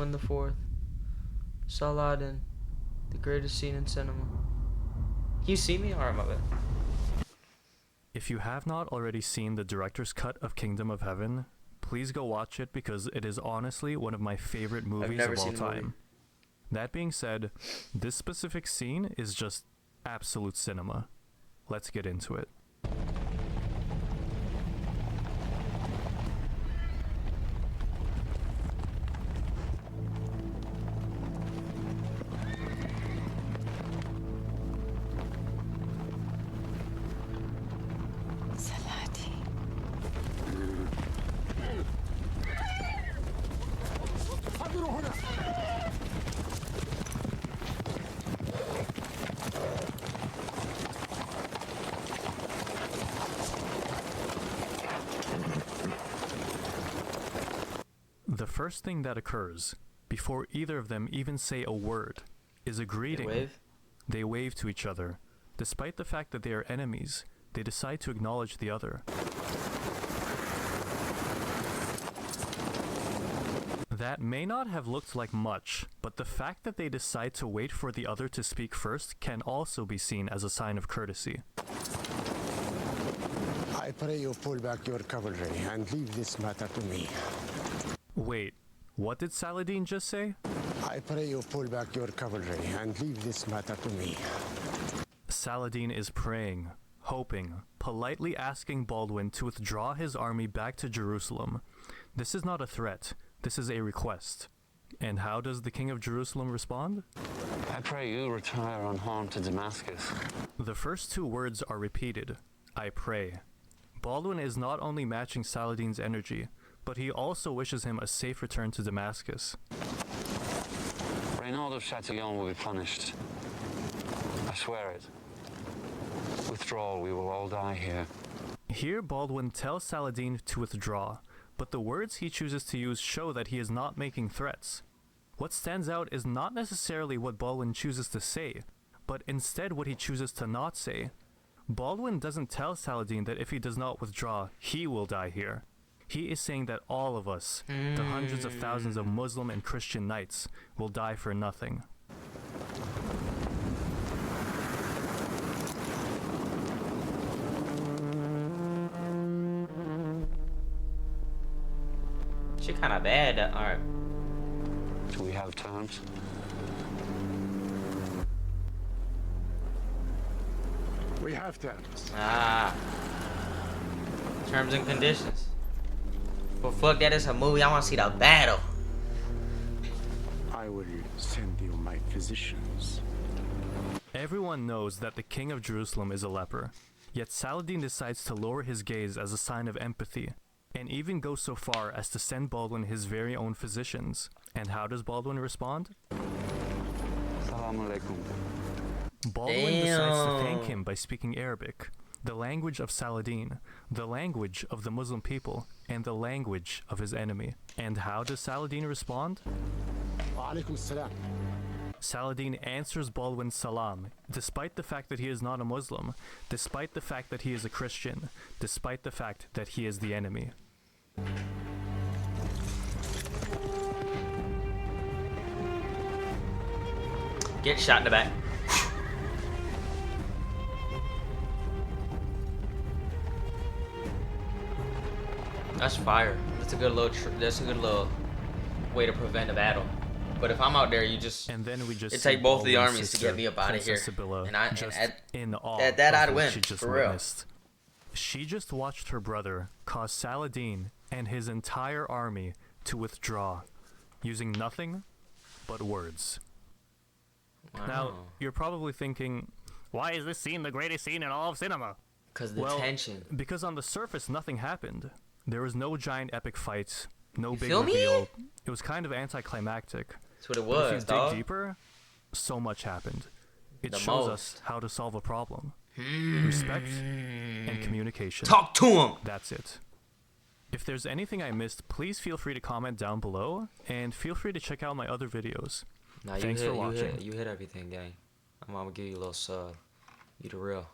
In the fourth, Saladin, the greatest scene in cinema. Can you see me? Alright, my bad. If you have not already seen the director's cut of Kingdom of Heaven, please go watch it because it is honestly one of my favorite movies of all time. That being said, this specific scene is just absolute cinema. Let's get into it. The first thing that occurs, before either of them even say a word, is a greeting. They wave to each other. Despite the fact that they are enemies, they decide to acknowledge the other. That may not have looked like much, but the fact that they decide to wait for the other to speak first can also be seen as a sign of courtesy. I pray you pull back your cavalry and leave this matter to me. Wait, what did Saladin just say? I pray you pull back your cavalry and leave this matter to me. Saladin is praying, hoping, politely asking Baldwin to withdraw his army back to Jerusalem. This is not a threat, this is a request. And how does the king of Jerusalem respond? I pray you retire unharmed to Damascus. The first two words are repeated, I pray. Baldwin is not only matching Saladin's energy, but he also wishes him a safe return to Damascus. Reynald of Chatillon will be punished. I swear it. Withdrawal, we will all die here. Here Baldwin tells Saladin to withdraw, but the words he chooses to use show that he is not making threats. What stands out is not necessarily what Baldwin chooses to say, but instead what he chooses to not say. Baldwin doesn't tell Saladin that if he does not withdraw, he will die here. He is saying that all of us, the hundreds of thousands of Muslim and Christian knights, will die for nothing. She kinda bad. Alright. Do we have terms? We have terms. Ah. Terms and conditions. But fuck that, is a movie. I wanna see the battle. I will send you my physicians. Everyone knows that the king of Jerusalem is a leper, yet Saladin decides to lower his gaze as a sign of empathy, and even go so far as to send Baldwin his very own physicians. And how does Baldwin respond? Assalamu alaikum. Baldwin decides to thank him by speaking Arabic, the language of Saladin, the language of the Muslim people, and the language of his enemy. And how does Saladin respond? Wa alaikum salam. Saladin answers Baldwin's salam, despite the fact that he is not a Muslim, despite the fact that he is a Christian, despite the fact that he is the enemy. Get shot in the back. That's fire. That's a good little way to prevent a battle. But if I'm out there, you just And then we just it take both of the Baldwin's armies to sister, get me up out of here. Princess Sibylla, And just in awe at that of I'd what win, she just for real. witnessed. She just watched her brother cause Saladin and his entire army to withdraw, using nothing but words. Wow. Now, you're probably thinking, why is this scene the greatest scene in all of cinema? Because the tension. Because on the surface, nothing happened. There was no giant epic fight, no big feel me? reveal. It was kind of anticlimactic. That's what it But if was, you dog. dig deeper, so much happened. It The shows most. us how to solve a problem. Respect and communication. Talk to him. That's it. If there's anything I missed, please feel free to comment down below, and feel free to check out my other videos. Nah, Thanks for watching. You hit everything, gang. I'm gonna give you a little sub. You the real.